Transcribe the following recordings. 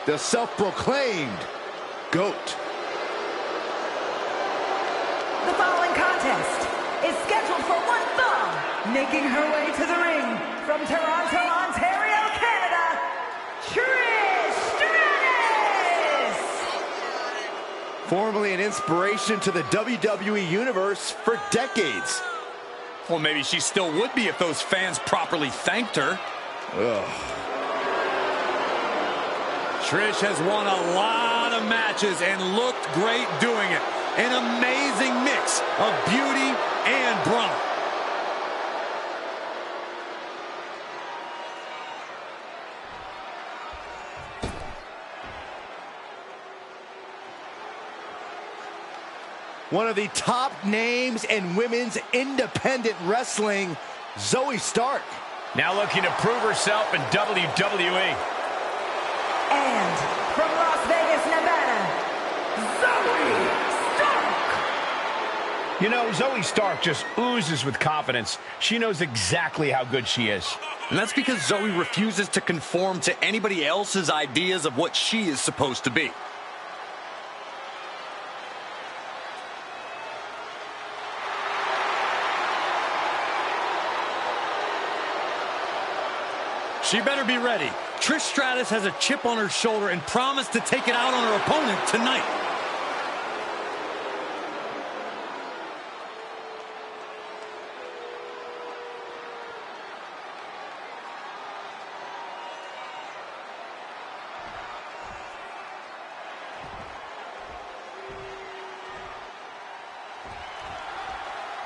the self-proclaimed GOAT. The following contest is scheduled for one fall, making her way to the ring from Toronto, Ontario, Canada, Trish Stratus! Formerly an inspiration to the WWE Universe for decades. Well, maybe she still would be if those fans properly thanked her. Ugh. Trish has won a lot of matches and looked great doing it. An amazing mix of beauty and brawn. One of the top names in women's independent wrestling, Zoey Stark. Now looking to prove herself in WWE. And from Las Vegas, Nevada, Zoey Stark! You know, Zoey Stark just oozes with confidence. She knows exactly how good she is. And that's because Zoey refuses to conform to anybody else's ideas of what she is supposed to be. She better be ready. Trish Stratus has a chip on her shoulder and promised to take it out on her opponent tonight.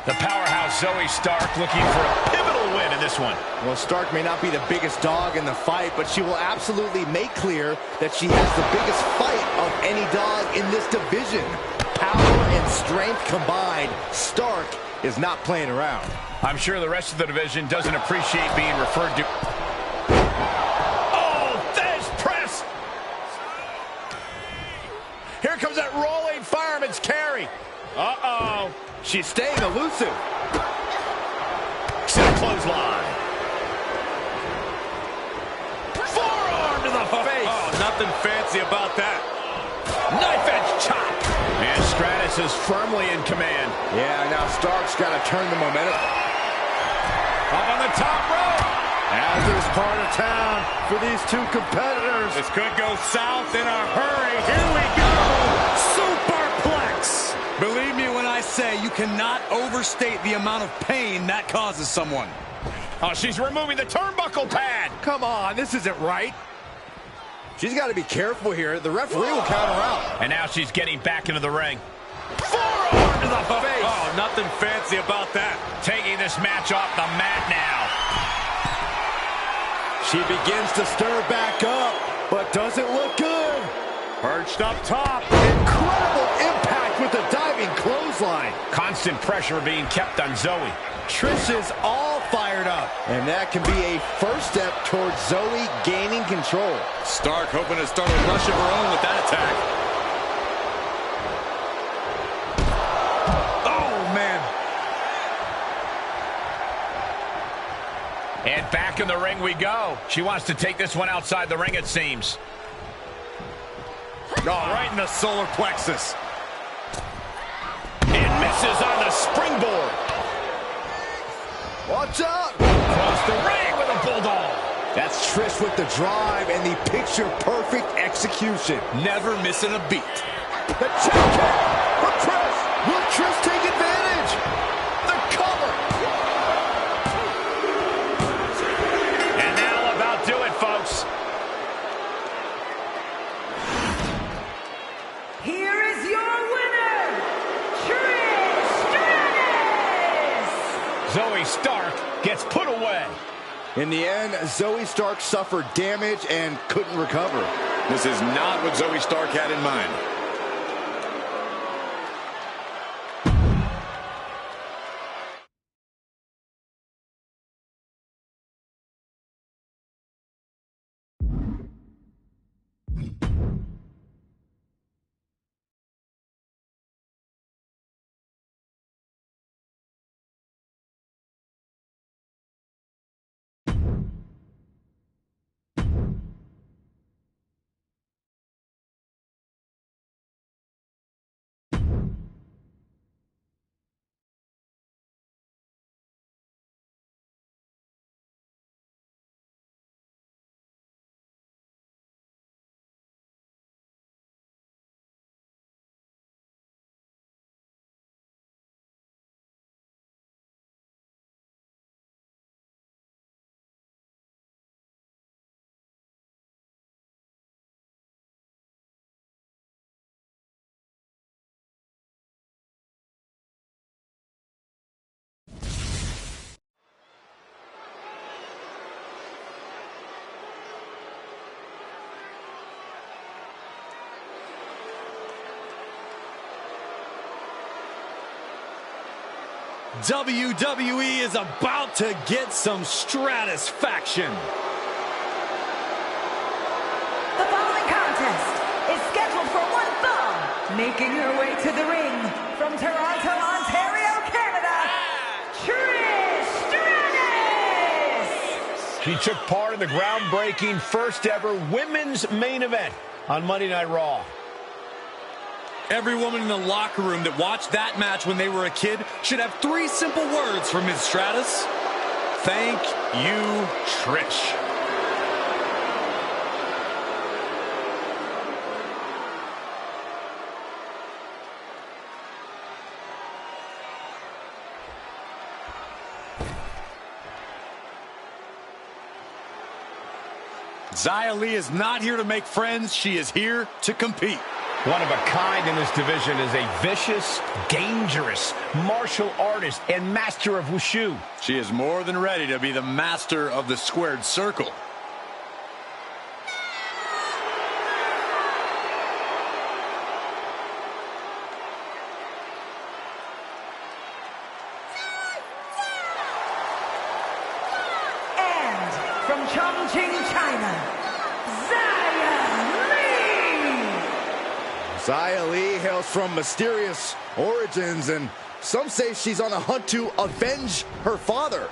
The powerhouse Zoey Stark looking for a pivotal win in this one. Well, Stark may not be the biggest dog in the fight, but she will absolutely make clear that she has the biggest fight of any dog in this division. Power and strength combined, Stark is not playing around. I'm sure the rest of the division doesn't appreciate being referred to. Oh, there's press! Here comes that rolling fireman's carry. Uh-oh. She's staying elusive. Set clothesline. Forearm to the face. Oh, nothing fancy about that. Knife edge chop. And Stratus is firmly in command. Yeah, now Stark's got to turn the momentum. Up on the top rope. Hazardous part of town for these two competitors. This could go south in a hurry. Here we go. Superplex. Believe me when I say you cannot overstate the amount of pain that causes someone. Oh, she's removing the turnbuckle pad. Come on, this isn't right. She's got to be careful here. The referee will count her out. And now she's getting back into the ring. Forearm to the face. Oh, nothing fancy about that. Taking this match off the mat now. She begins to stir back up, but doesn't look good. Perched up top. Incredible impact with the diving clothesline. Constant pressure being kept on Zoey. Trish is all fired up. And that can be a first step towards Zoey gaining control. Stark hoping to start a rush of her own with that attack. Oh, man. And back in the ring we go. She wants to take this one outside the ring, it seems. Oh, right in the solar plexus. And misses on the springboard. Watch out. Across the ring with a bulldog. That's Trish with the drive and the picture-perfect execution. Never missing a beat. The check kick from Trish. Will Trish take advantage? The cover. And that'll about do it, folks. Here is your winner, Trish Stratus! Zoey Stark gets put away. In the end, Zoey Stark suffered damage and couldn't recover. This is not what Zoey Stark had in mind. WWE is about to get some stratisfaction. The following contest is scheduled for one fall. Making her way to the ring from Toronto, Ontario, Canada, Trish Stratus! She took part in the groundbreaking first ever women's main event on Monday Night Raw. Every woman in the locker room that watched that match when they were a kid should have 3 simple words for Ms. Stratus. Thank you, Trish. Xia Li is not here to make friends. She is here to compete. One of a kind in this division is a vicious, dangerous martial artist and master of wushu. She is more than ready to be the master of the squared circle. And from Chongqing, China, Xia Li! Xia Li hails from mysterious origins, and some say she's on a hunt to avenge her father.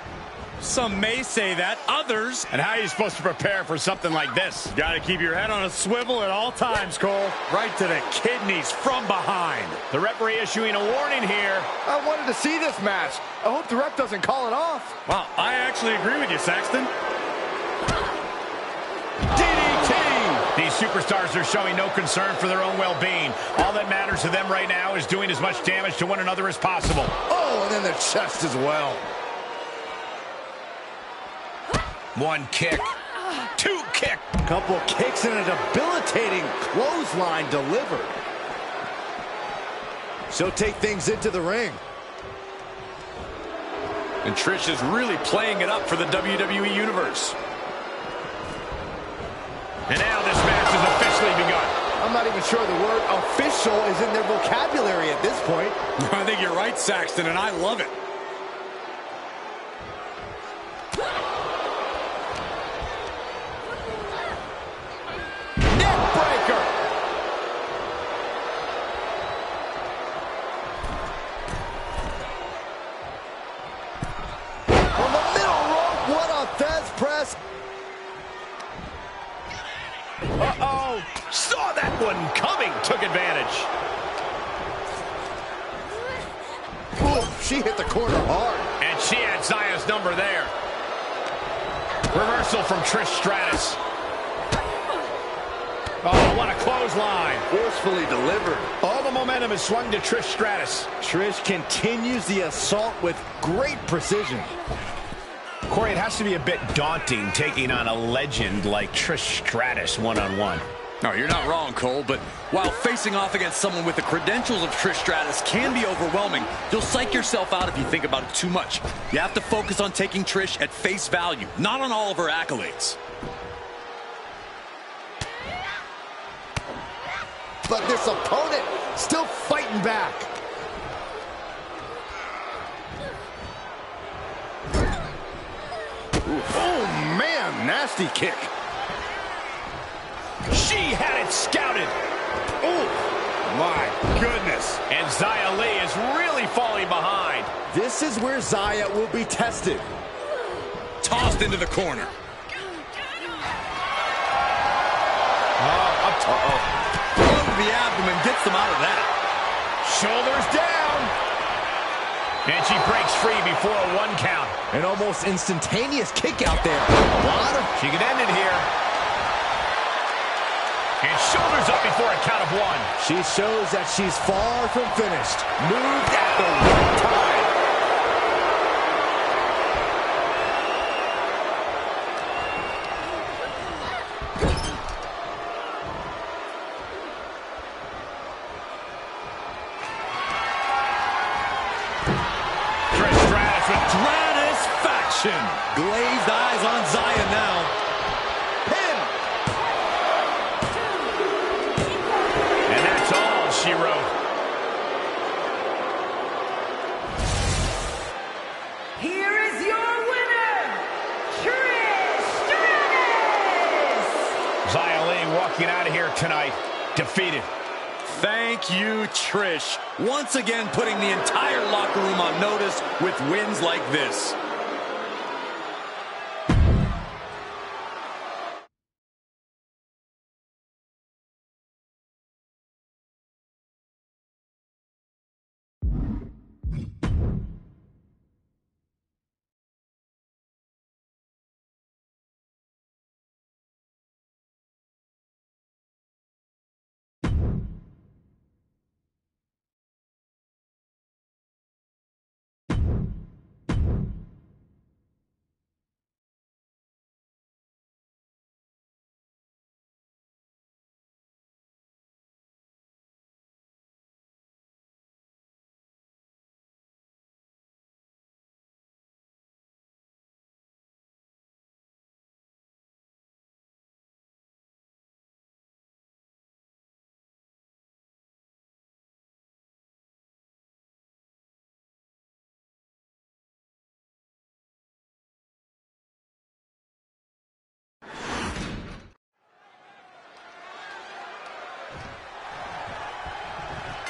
Some may say that, others. And how are you supposed to prepare for something like this? Got to keep your head on a swivel at all times, Cole. Right to the kidneys from behind. The referee issuing a warning here. I wanted to see this match. I hope the ref doesn't call it off. Wow, I actually agree with you, Saxton. These superstars are showing no concern for their own well-being. All that matters to them right now is doing as much damage to one another as possible. Oh, and then the chest as well. 1 kick. 2 kick. Couple kicks and a debilitating clothesline delivered. She'll take things into the ring. And Trish is really playing it up for the WWE Universe. And now this match has officially begun. I'm not even sure the word official is in their vocabulary at this point. I think you're right, Saxton, and I love it. Neck breaker. On the middle rope, what a Fez press. Uh-oh. Saw that one coming. Took advantage. Ooh, she hit the corner hard. And she had Xia's number there. Reversal from Trish Stratus. Oh, what a clothesline. Forcefully delivered. All the momentum is swung to Trish Stratus. Trish continues the assault with great precision. Corey, it has to be a bit daunting taking on a legend like Trish Stratus one-on-one. No, you're not wrong, Cole, but while facing off against someone with the credentials of Trish Stratus can be overwhelming, you'll psych yourself out if you think about it too much. You have to focus on taking Trish at face value, not on all of her accolades. But this opponent still fighting back. Oh, man, nasty kick. She had it scouted. Oh, my goodness. And Xia Li is really falling behind. This is where Xia will be tested. Tossed into the corner. The abdomen gets them out of that. Shoulders down. And she breaks free before a 1 count. An almost instantaneous kick out there. A lot of... She could end it here. And shoulders up before a count of 1. She shows that she's far from finished. Moved at the right time. Glazed eyes on Xia now. Pin. And that's all she wrote. Xia Li walking out of here tonight defeated. Thank you, Trish. Once again, putting the entire locker room on notice with wins like this.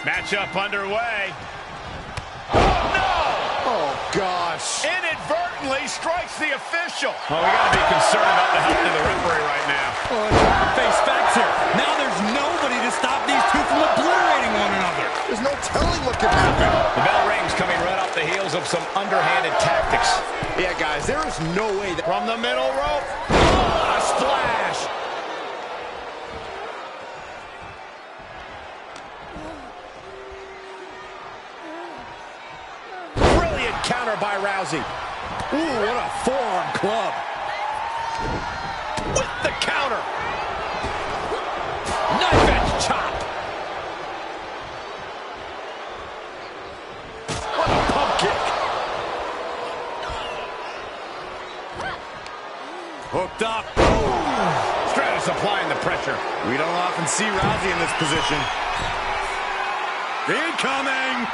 Matchup underway. Oh, gosh. Inadvertently strikes the official. Oh, we got to be concerned about the health of the referee right now. Well, let's face facts here. Now there's nobody to stop these two from obliterating one another. There's no telling what could happen. The bell rings coming right off the heels of some underhanded tactics. Yeah, guys, there is no way that... From the middle rope. Oh, a splash. Counter by Rousey. Ooh, what a forearm club. With the counter. Knife edge chop. What a pump kick. Hooked up. Oh. Stratus applying the pressure. We don't often see Rousey in this position. Incoming.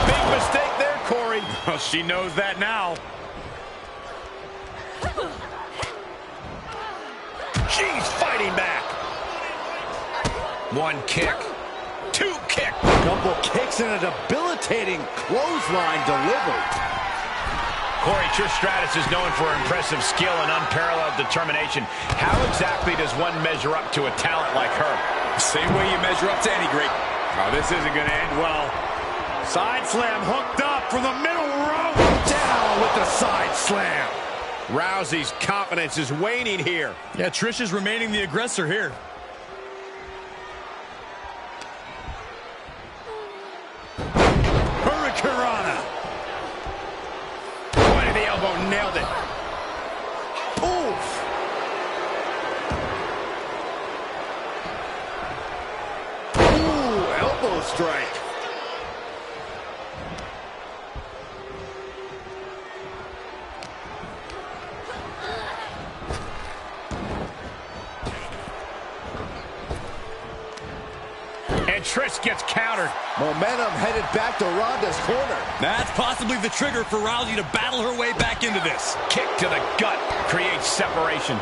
Big mistake there, Corey. Well, she knows that now. She's fighting back. One kick. Two kick. Couple kicks and a debilitating clothesline delivered. Corey, Trish Stratus is known for impressive skill and unparalleled determination. How exactly does one measure up to a talent like her? Same way you measure up to any great. Oh, this isn't going to end well. Side slam hooked up from the middle rope. Down with the side slam. Rousey's confidence is waning here. Yeah, Trish is remaining the aggressor here. Hurricanrana. Point of the elbow, nailed it. Oof. Ooh, elbow strike. And Trish gets countered. Momentum headed back to Ronda's corner. That's possibly the trigger for Rousey to battle her way back into this. Kick to the gut creates separation.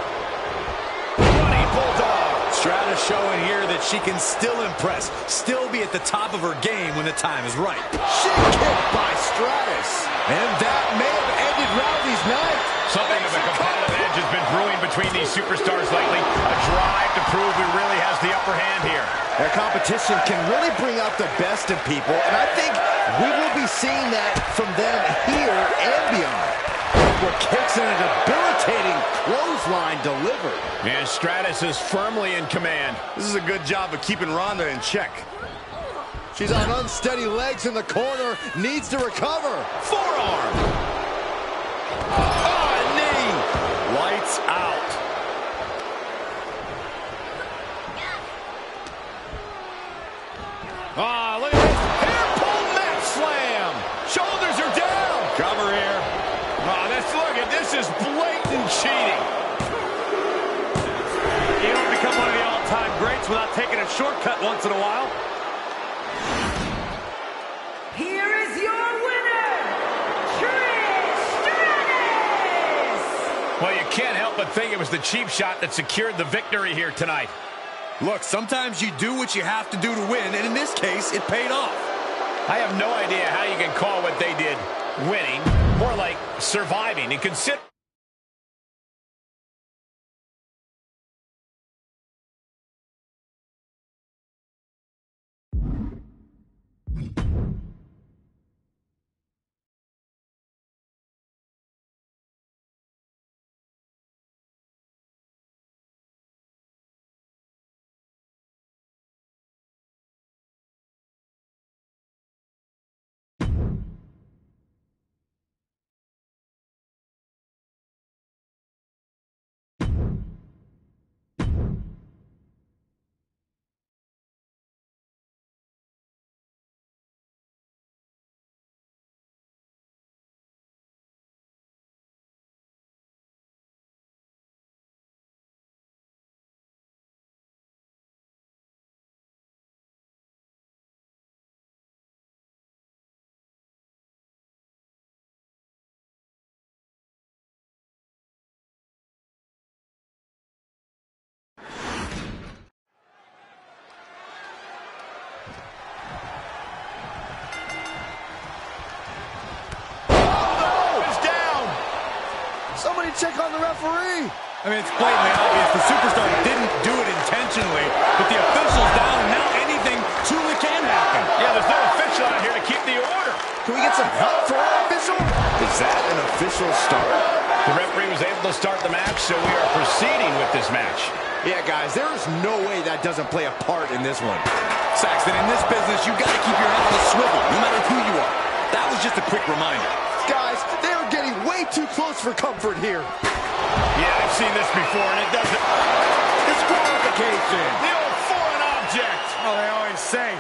Running bulldog. Stratus showing here that she can still impress, still be at the top of her game when the time is right. Shin kick by Stratus. And that may have ended Rousey's night. Something of a competitive edge has been brewing between these superstars lately. A drive to prove who really has the upper hand here. Their competition can really bring out the best in people, and I think we will be seeing that from them here and beyond. With kicks and a debilitating clothesline delivered. And Stratus is firmly in command. This is a good job of keeping Ronda in check. She's on unsteady legs in the corner, needs to recover. Forearm. Oh, a knee. Lights out. Ah, look at this. Hair pull mat slam. Shoulders are down. Cover here. Ah, look at this is blatant cheating. You don't become one of the all-time greats without taking a shortcut once in a while. Here is your winner, Trish Stratus! Well, you can't help help but think it was the cheap shot that secured the victory here tonight. Look, sometimes you do what you have to do to win, and in this case, it paid off. I have no idea how you can call what they did winning. More like surviving. And consider... Somebody check on the referee. I mean, it's blatantly obvious the superstar didn't do it intentionally, but the official's down, and now anything truly can happen. Yeah, there's no official out here to keep the order. Can we get some help for our official? Is that an official start? The referee was able to start the match, so we are proceeding with this match. Yeah, guys, there is no way that doesn't play a part in this one. Saxton, in this business, you got to keep your head on a swivel, no matter who you are. That was just a quick reminder. Guys, they are getting way too close for comfort here. Yeah, I've seen this before, and it doesn't... Disqualification. The old foreign object. Oh, they always say.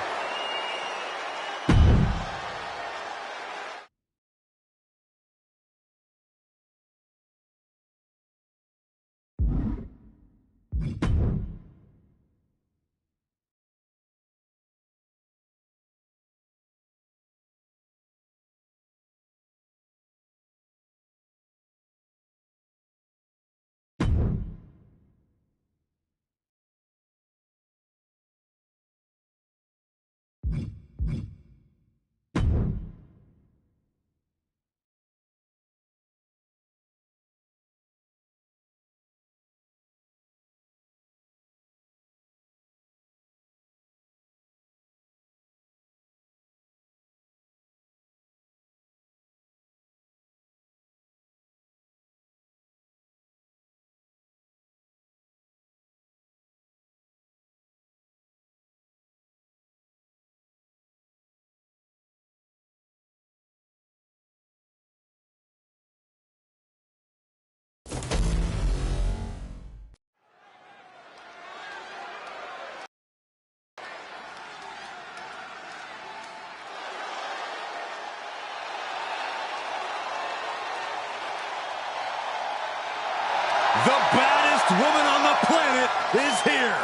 The baddest woman on the planet is here.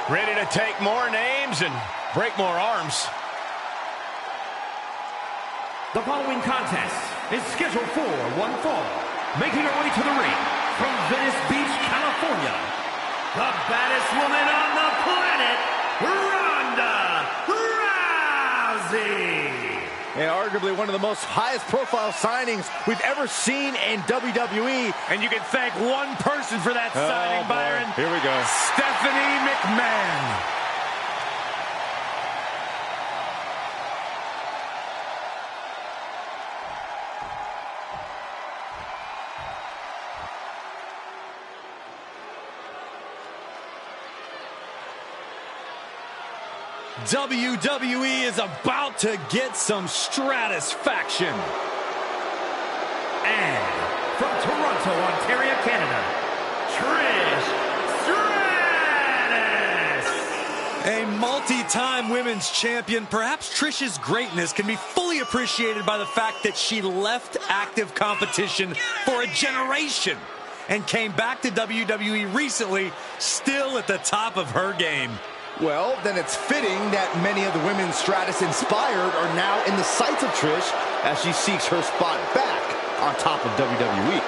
Ready to take more names and break more arms. The following contest is scheduled for one fall. Making her way to the ring from Venice Beach, California, the baddest woman on the planet, Ronda Rousey. And arguably one of the most highest profile signings we've ever seen in WWE. And you can thank one person for that signing, Byron. Here we go. Stephanie McMahon. WWE is about to get some stratisfaction. And from Toronto, Ontario, Canada, Trish Stratus. A multi-time women's champion, perhaps Trish's greatness can be fully appreciated by the fact that she left active competition for a generation and came back to WWE recently, still at the top of her game. Well, then it's fitting that many of the women Stratus inspired are now in the sights of Trish as she seeks her spot back on top of WWE.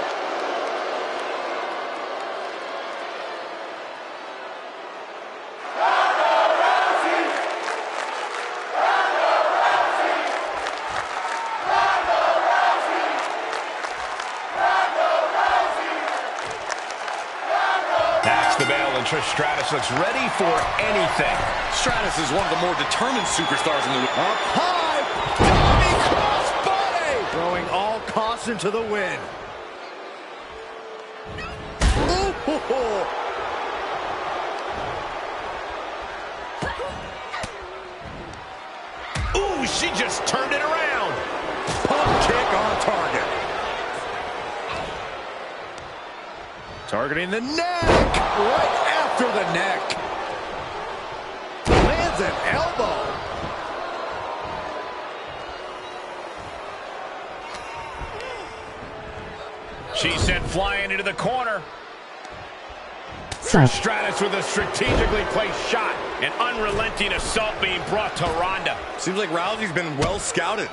That's the bell, and Trish Stratus looks ready for anything. Stratus is one of the more determined superstars in the league. Up high, diving crossbody, throwing all caution to the wind. Ooh, she just turned it around. Pump kick on target. Targeting the neck, right after the neck. Lands an elbow. She sent flying into the corner. Stratus with a strategically placed shot. An unrelenting assault being brought to Ronda. Seems like Rousey's been well scouted.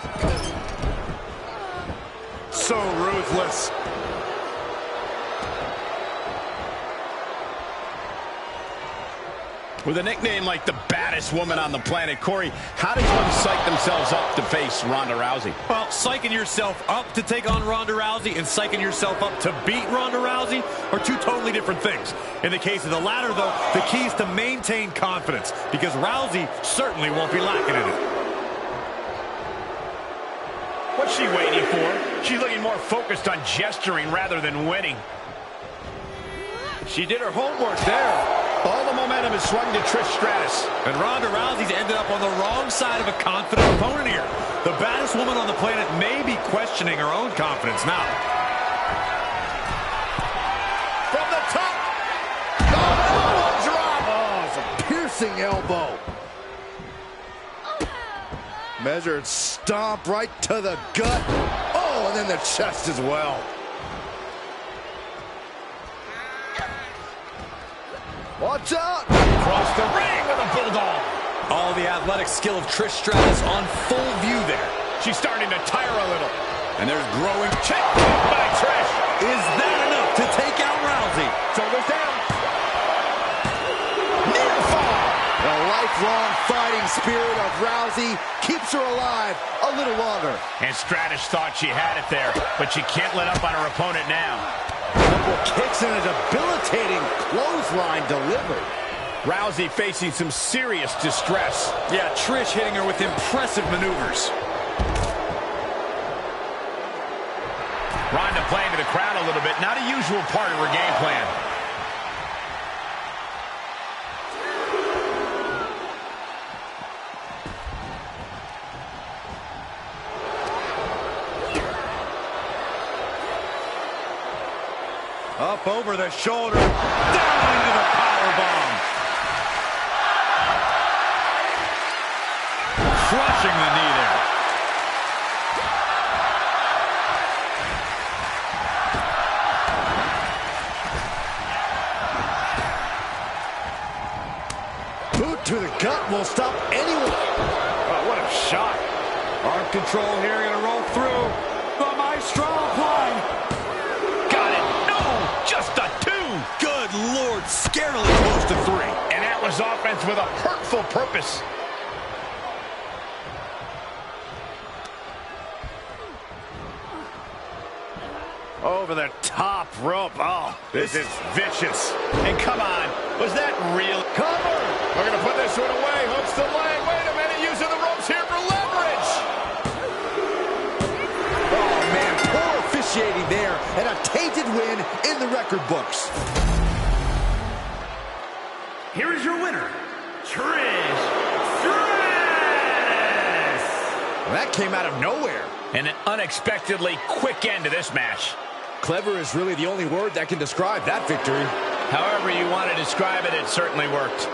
So ruthless. With a nickname like the baddest woman on the planet, Corey, how does one psych themselves up to face Ronda Rousey? Well, psyching yourself up to take on Ronda Rousey and psyching yourself up to beat Ronda Rousey are two totally different things. In the case of the latter, though, the key is to maintain confidence, because Rousey certainly won't be lacking in it. What's she waiting for? She's looking more focused on gesturing rather than winning. She did her homework there. All the momentum is swung to Trish Stratus. And Ronda Rousey's ended up on the wrong side of a confident opponent here. The baddest woman on the planet may be questioning her own confidence now. From the top. Oh, elbow drop. Oh, it's a piercing elbow. Measured stomp right to the gut. Oh, and then the chest as well. Watch out! Across the ring with a bulldog. All the athletic skill of Trish Stratus on full view there. She's starting to tire a little. And there's growing Check by Trish. Is that enough to take out Rousey? Shoulders down. Near fall. The lifelong fighting spirit of Rousey keeps her alive a little longer. And Stratus thought she had it there, but she can't let up on her opponent now. Couple kicks and a debilitating clothesline delivered. Rousey facing some serious distress. Yeah, Trish hitting her with impressive maneuvers. Ronda playing to the crowd a little bit. Not a usual part of her game plan. Up over the shoulder, down into the powerbomb. Crushing the knee there. Boot to the gut will stop anyone. Oh, what a shot. Arm control here, gonna roll through. The Maestro applying. Just a 2. Good Lord, scarily close to 3. And that was offense with a hurtful purpose. Over the top rope. Oh, this is vicious. And come on, was that real? Cover. We're going to put this one away. Hooks the leg. Wait a minute, using the ropes here for leverage. Oh, man, poor officiating there, and a tainted win in the record books. Here is your winner, Trish Stratus. That came out of nowhere. And an unexpectedly quick end to this match. Clever is really the only word that can describe that victory. However you want to describe it, it certainly worked.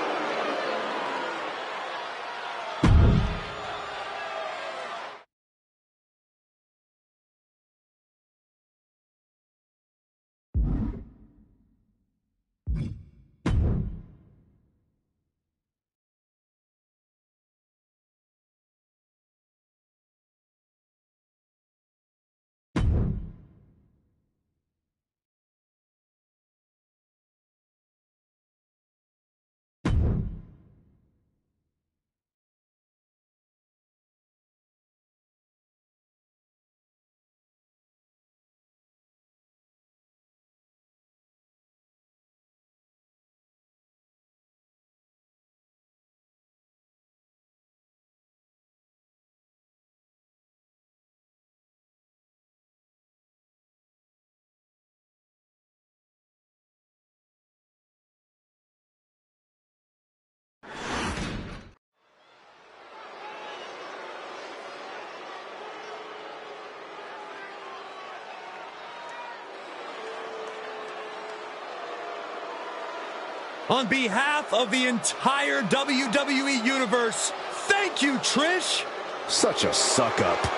On behalf of the entire WWE Universe, thank you, Trish. Such a suck-up. The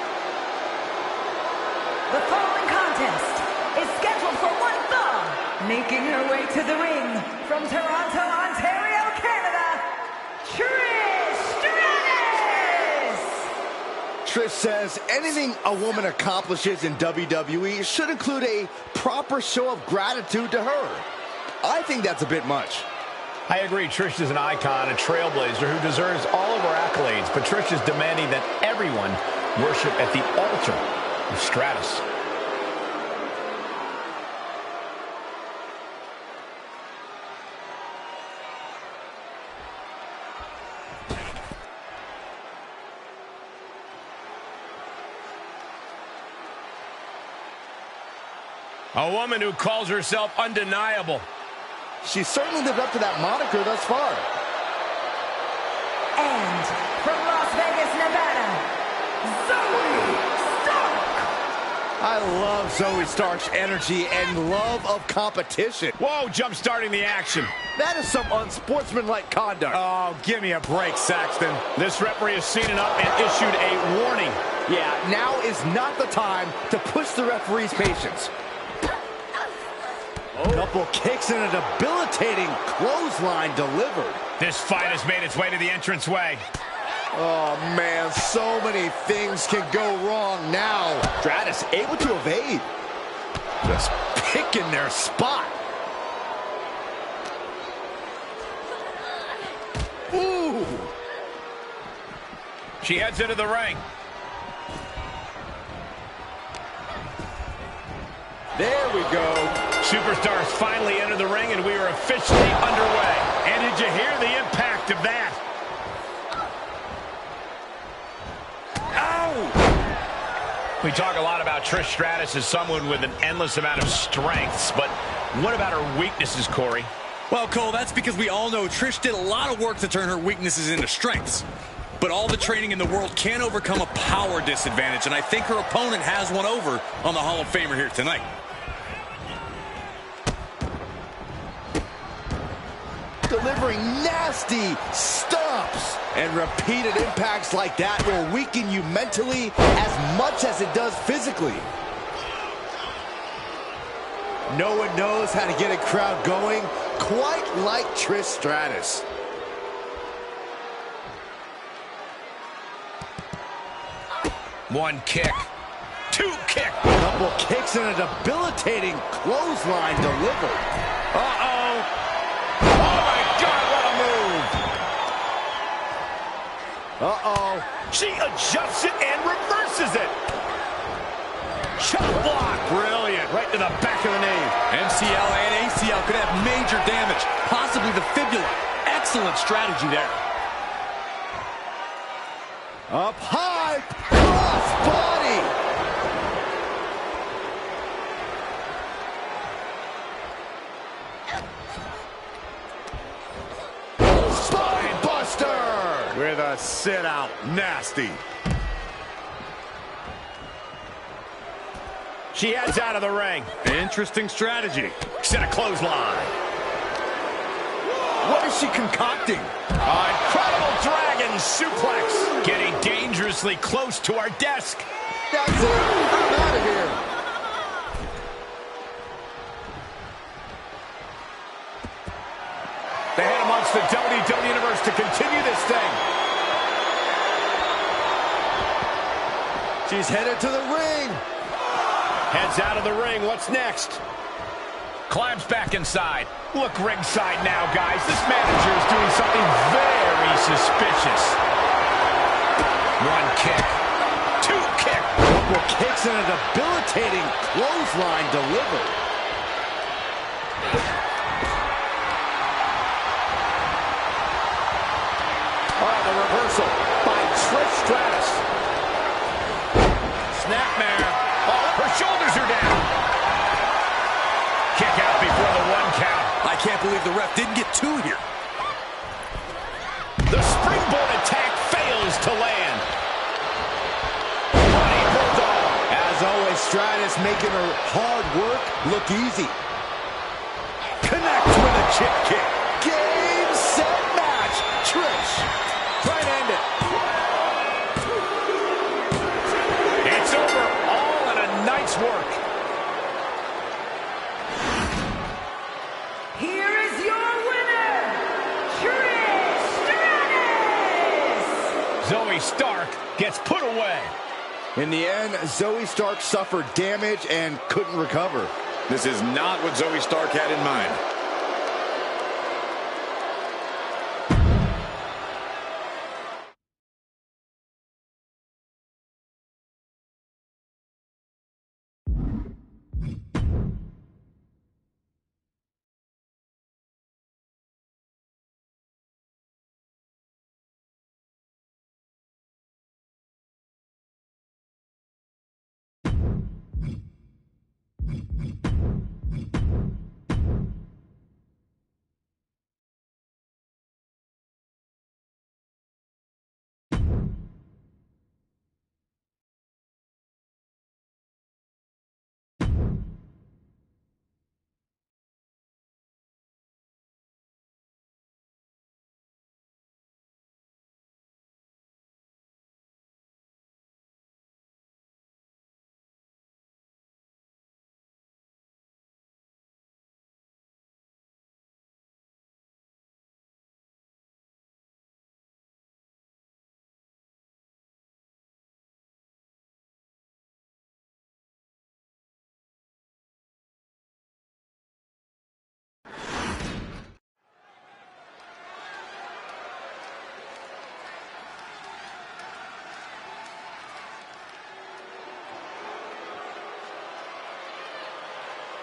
following contest is scheduled for one fall. Making her way to the ring from Toronto, Ontario, Canada, Trish Stratus! Trish says anything a woman accomplishes in WWE should include a proper show of gratitude to her. I think that's a bit much. I agree. Trish is an icon, a trailblazer who deserves all of our accolades, but Trish is demanding that everyone worship at the altar of Stratus. A woman who calls herself undeniable. She certainly lived up to that moniker thus far. And from Las Vegas, Nevada, Zoey Stark! I love Zoey Stark's energy and love of competition. Whoa, jump-starting the action. That is some unsportsmanlike conduct. Oh, give me a break, Saxton. This referee has seen it up and issued a warning. Yeah, now is not the time to push the referee's patience. Couple kicks and a debilitating clothesline delivered. This fight has made its way to the entranceway. Oh, man, so many things can go wrong now. Stratus able to evade. Just picking their spot. Ooh. She heads into the ring. There we go. Superstars finally enter the ring, and we are officially underway. And did you hear the impact of that? Ow! We talk a lot about Trish Stratus as someone with an endless amount of strengths, but what about her weaknesses, Corey? Well, Cole, that's because we all know Trish did a lot of work to turn her weaknesses into strengths. But all the training in the world can't overcome a power disadvantage, and I think her opponent has one over on the Hall of Famer here tonight. Delivering nasty stomps. And repeated impacts like that will weaken you mentally as much as it does physically. No one knows how to get a crowd going quite like Trish Stratus. One kick. Two kick. Couple kicks and a debilitating clothesline delivered. Uh-oh. Oh, my God, what a move. Uh-oh. She adjusts it and reverses it. Chop block. Brilliant. Right to the back of the knee. MCL and ACL could have major damage, possibly the fibula. Excellent strategy there. Up high, cross body. Spine buster with a sit out, nasty. She heads out of the ring. Interesting strategy. Set a clothesline. What is she concocting? Incredible dragon suplex. Getting dangerously close to our desk. That's it. I'm out of here. They head amongst the WWE Universe to continue this thing. She's headed to the ring. Heads out of the ring. What's next? Climbs back inside. Look ringside now, guys. This manager is doing something very suspicious. One kick. Two kick. Couple kicks and a debilitating clothesline delivered. The reversal by Trish Stratus. Snapmare. Oh, her shoulders are down. Kick out before the one count. I can't believe the ref didn't get two here. The springboard attack fails to land. Running bulldog. As always, Stratus making her hard work look easy. Connect with a chip kick. Get Zoey Stark gets put away. In the end, Zoey Stark suffered damage and couldn't recover. This is not what Zoey Stark had in mind.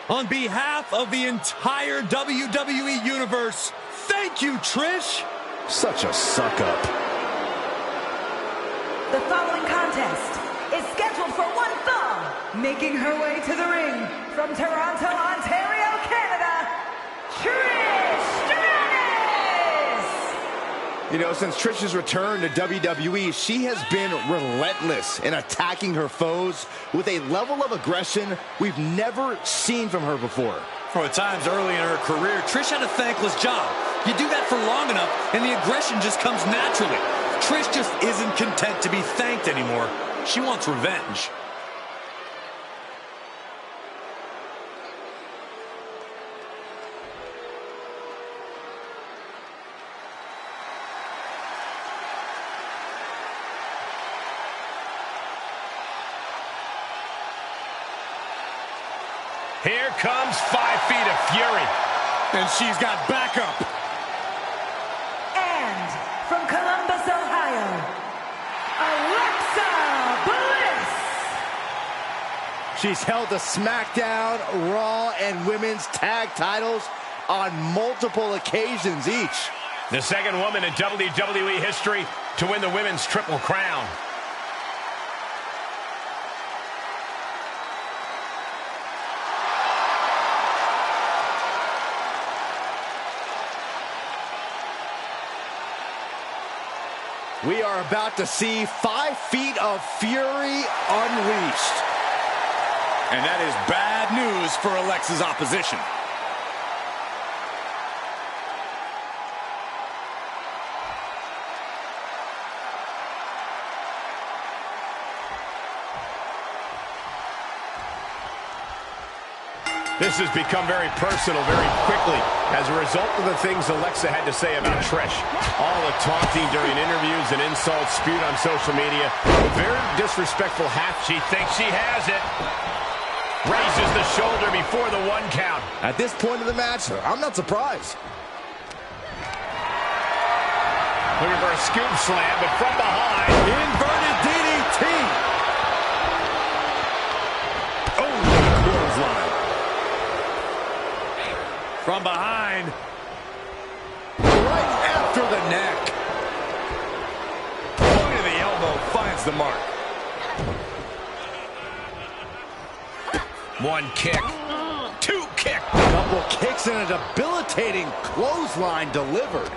On behalf of the entire WWE Universe, thank you, Trish. Such a suck-up. The following contest is scheduled for one fall. Making her way to the ring from Toronto, Ontario, Canada, Trish Stratus! You know, since Trish's return to WWE, she has been relentless in attacking her foes with a level of aggression we've never seen from her before. For times early in her career, Trish had a thankless job. You do that for long enough, and the aggression just comes naturally. Trish just isn't content to be thanked anymore. She wants revenge. Here comes 5 feet of fury. And she's got backup. And from Columbus, Ohio, Alexa Bliss! She's held the SmackDown, Raw, and Women's Tag titles on multiple occasions each. The second woman in WWE history to win the Women's Triple Crown. We are about to see 5 feet of fury unleashed. And that is bad news for Alexa's opposition. This has become very personal very quickly as a result of the things Alexa had to say about Trish. All the taunting during interviews and insults spewed on social media. A very disrespectful half. She thinks she has it. Raises the shoulder before the 1 count. At this point of the match, I'm not surprised. Looking for a scoop slam, but from behind. Inverted DDT. Oh, clothesline. From behind. Right after the neck. Point of the elbow finds the mark. 1 kick. 2 kick. Double kicks and a debilitating clothesline delivered.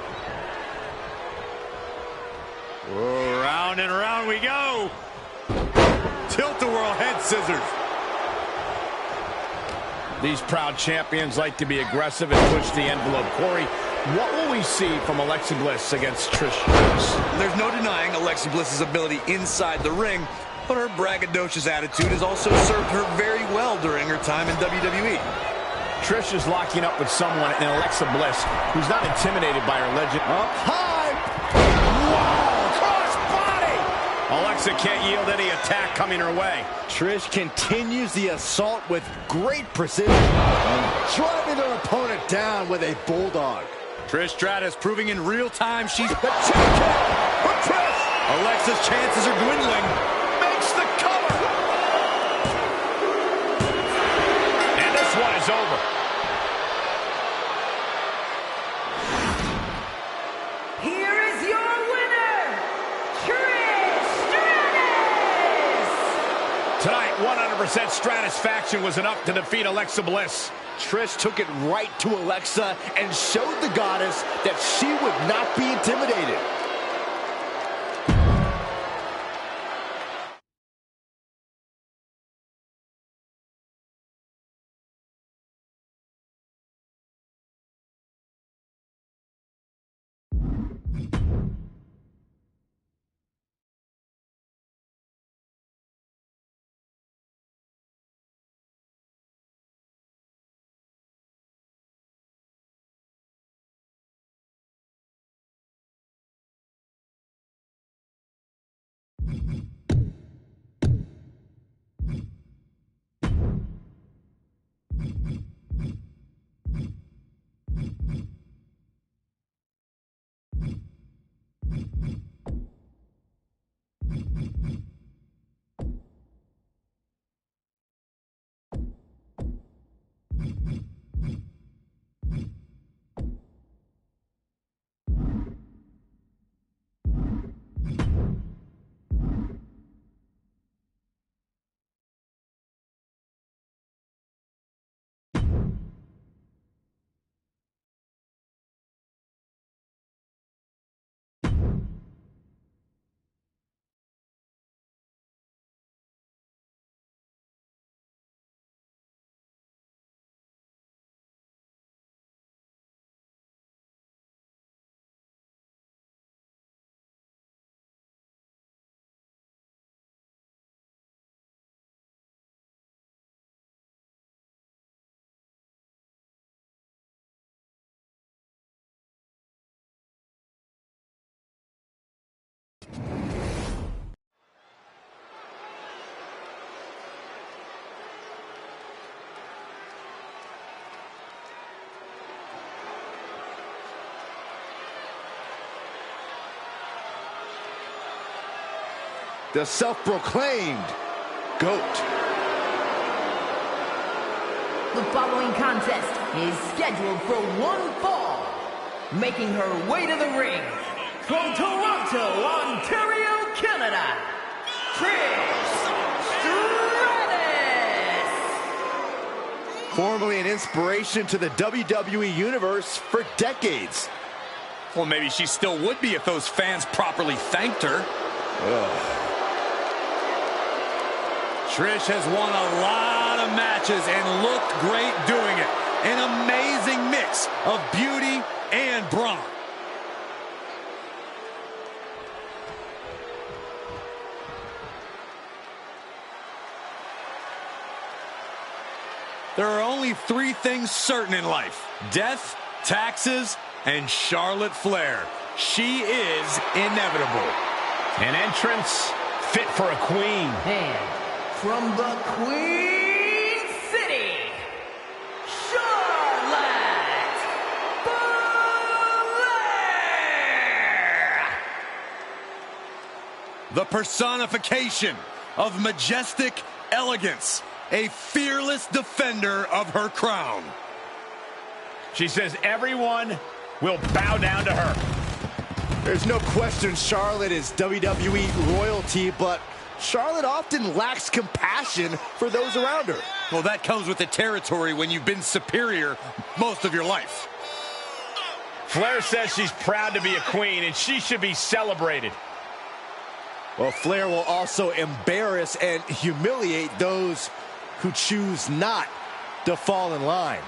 Whoa, round and round we go. Tilt-a-whirl head scissors. These proud champions like to be aggressive and push the envelope. Corey, what will we see from Alexa Bliss against Trish? There's no denying Alexa Bliss's ability inside the ring, but her braggadocious attitude has also served her very well during her time in WWE. Trish is locking up with someone in Alexa Bliss who's not intimidated by her legend. Up high. Wow, cross body. Alexa can't yield any attack coming her way. Trish continues the assault with great precision, driving their opponent down with a bulldog. Trish Stratus proving in real time she's... The chin kick from Trish. Alexa's chances are dwindling. Makes the cover. And this one is over. Here is your winner, Trish Stratus! Tonight, 100% Stratusfaction was enough to defeat Alexa Bliss. Trish took it right to Alexa and showed the goddess that she would not be intimidated. The self-proclaimed GOAT. The following contest is scheduled for one fall. Making her way to the ring from Toronto, Ontario, Canada, Trish Stratus. Formerly an inspiration to the WWE Universe for decades. Well, maybe she still would be if those fans properly thanked her. Trish has won a lot of matches and looked great doing it. An amazing mix of beauty and brawn. There are only three things certain in life: death, taxes, and Charlotte Flair. She is inevitable. An entrance fit for a queen. And from the Queen City, Charlotte Flair! The personification of majestic elegance. A fearless defender of her crown. She says everyone will bow down to her. There's no question Charlotte is WWE royalty, but Charlotte often lacks compassion for those around her. Well, that comes with the territory when you've been superior most of your life. Flair says she's proud to be a queen, and she should be celebrated. Well, Flair will also embarrass and humiliate those who choose not to fall in line.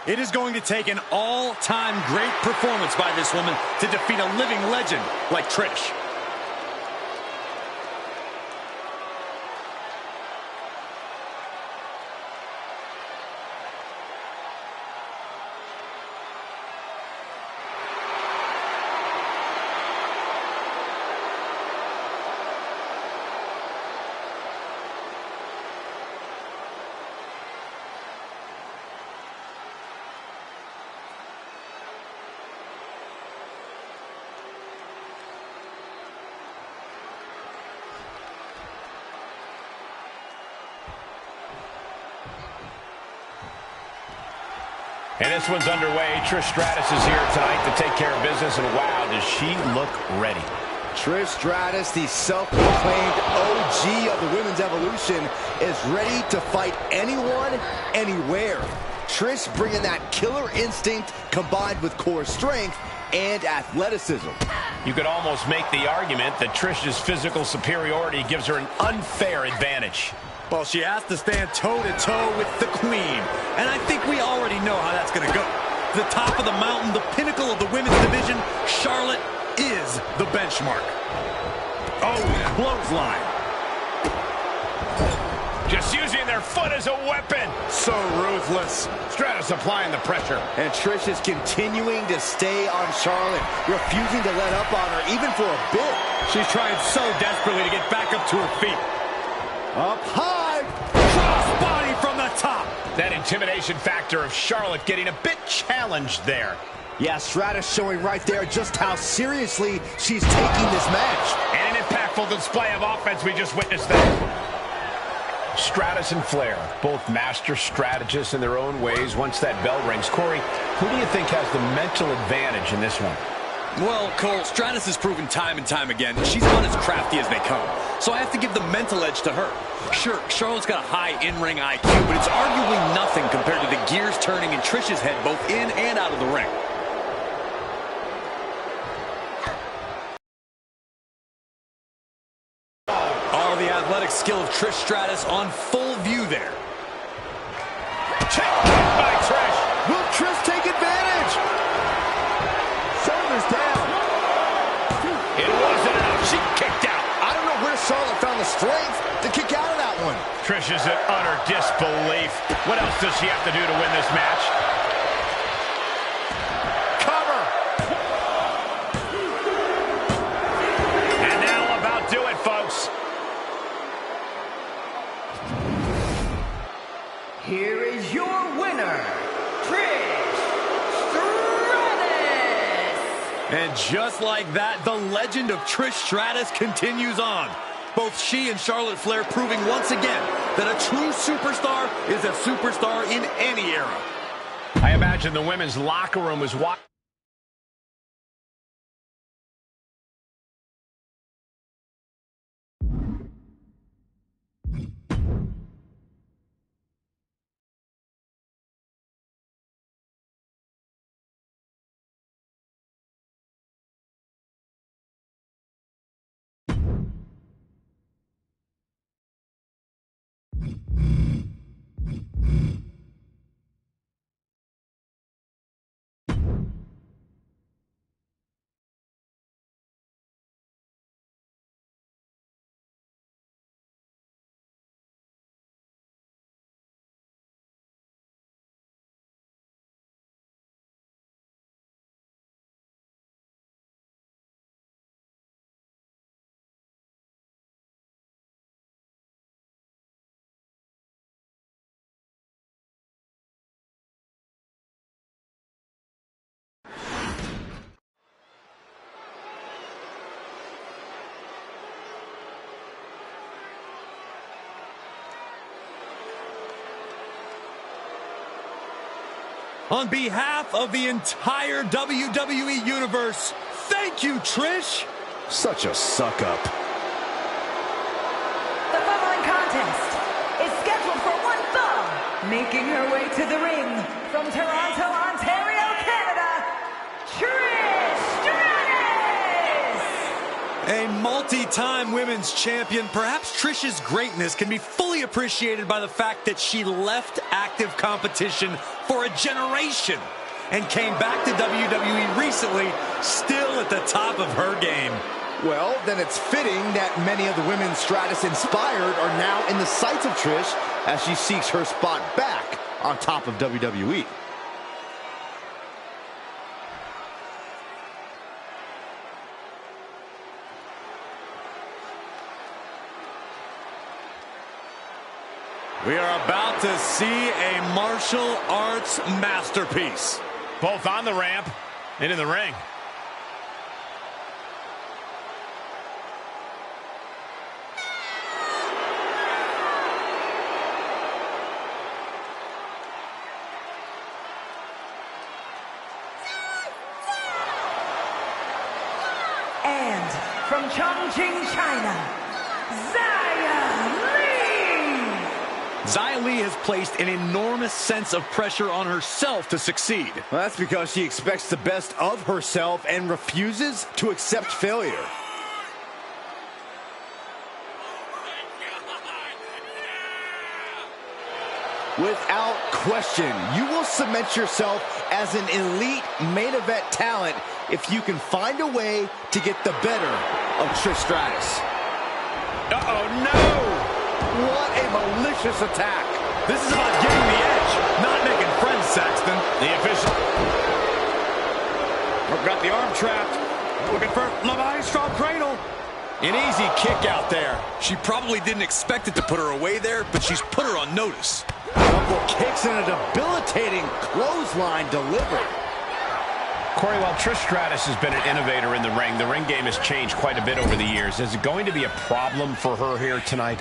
It is going to take an all-time great performance by this woman to defeat a living legend like Trish. And this one's underway. Trish Stratus is here tonight to take care of business, and wow, does she look ready. Trish Stratus, the self-proclaimed OG of the women's evolution, is ready to fight anyone, anywhere. Trish bringing that killer instinct combined with core strength and athleticism. You could almost make the argument that Trish's physical superiority gives her an unfair advantage. Well, she has to stand toe-to-toe with the queen. And I think we already know how that's going to go. The top of the mountain, the pinnacle of the women's division, Charlotte is the benchmark. Oh, clothesline. Just using their foot as a weapon. So ruthless. Stratus applying the pressure. And Trish is continuing to stay on Charlotte, refusing to let up on her even for a bit. She's trying so desperately to get back up to her feet. Up high. Crossbody from the top. That intimidation factor of Charlotte getting a bit challenged there. Yeah, Stratus showing right there just how seriously she's taking this match. And an impactful display of offense we just witnessed there. Stratus and Flair, both master strategists in their own ways. Once that bell rings, Corey, who do you think has the mental advantage in this one? Well, Cole, Stratus has proven time and time again she's about as crafty as they come. So I have to give the mental edge to her. Sure, Charlotte's got a high in-ring IQ, but it's arguably nothing compared to the gears turning in Trish's head both in and out of the ring. All the athletic skill of Trish Stratus on full view there. Check by Trish. Will Trish take advantage? Shoulders down. It wasn't enough. She kicked out. I don't know where Charlotte found the strength to kick out of that one. Trish is in utter disbelief. What else does she have to do to win this match? Cover. And that'll about do it, folks. Here is your winner, Trish Stratus. And just like that, the legend of Trish Stratus continues on. Both she and Charlotte Flair proving once again that a true superstar is a superstar in any era. I imagine the women's locker room was watching. On behalf of the entire WWE Universe, thank you, Trish. Such a suck-up. The following contest is scheduled for one fall. Making her way to the ring from Toronto, Ontario, Canada, Trish Stratus! A multi-time women's champion, perhaps Trish's greatness can be fully appreciated by the fact that she left active competition for a generation and came back to WWE recently, still at the top of her game. Well, then it's fitting that many of the women Stratus inspired are now in the sights of Trish as she seeks her spot back on top of WWE. We are about to see a martial arts masterpiece. Both on the ramp and in the ring. Chongqing, China, Xia Li. Xia Li has placed an enormous sense of pressure on herself to succeed. Well, that's because she expects the best of herself and refuses to accept failure. Without question, you will cement yourself as an elite main event talent if you can find a way to get the better of Trish Stratus. Uh-oh, no! What a malicious attack. This is about getting the edge, not making friends, Saxton. The official. Got the arm trapped. Looking for La Maestro cradle. An easy kick out there. She probably didn't expect it to put her away there, but she's put her on notice. Couple kicks and a debilitating clothesline delivered. Corey, while Trish Stratus has been an innovator in the ring game has changed quite a bit over the years. Is it going to be a problem for her here tonight?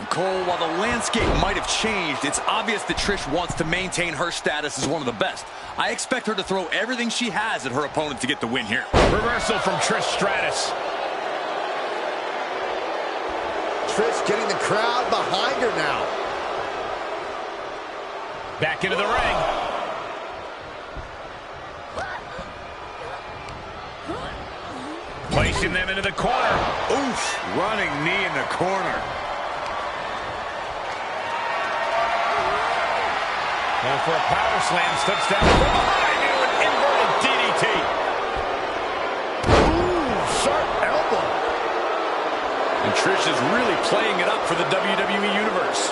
Cole, while the landscape might have changed, it's obvious that Trish wants to maintain her status as one of the best. I expect her to throw everything she has at her opponent to get the win here. Reversal from Trish Stratus. Trish getting the crowd behind her now. Back into the ring. Placing them into the corner. Oof, running knee in the corner. Going for a power slam, steps down from behind you, an inverted DDT. Ooh, sharp elbow. And Trish is really playing it up for the WWE Universe.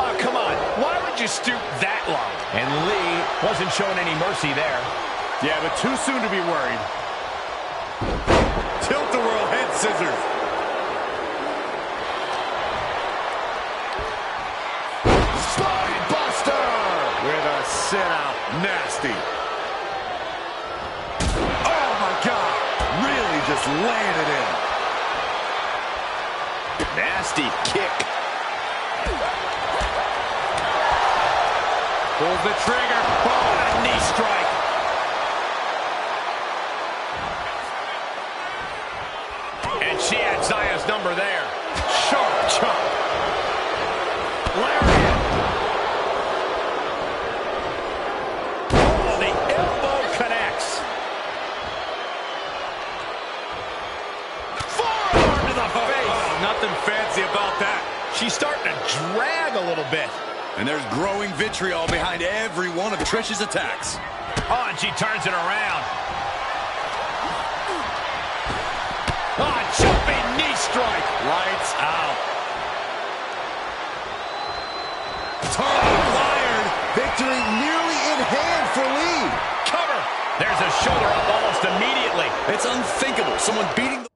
Oh, come on. Why would you stoop that low? And Lee wasn't showing any mercy there. Yeah, but too soon to be worried. Tilt-a-whirl head scissors. Spine buster with a sit-out. Nasty. Oh, my God. Really just laying it in. Nasty kick. Pulls the trigger. Oh, a knee strike. And she had Xia's number there. Sharp chop. Lariat. Oh, the elbow connects. Forearm to the face. Oh, nothing fancy about that. She's starting to drag a little bit. And there's growing vitriol behind every one of Trish's attacks. Oh, and she turns it around. Oh, jumping knee strike. Lights out. Totally wired. Victory nearly in hand for Lee. Cover. There's a shoulder up almost immediately. It's unthinkable. Someone beating the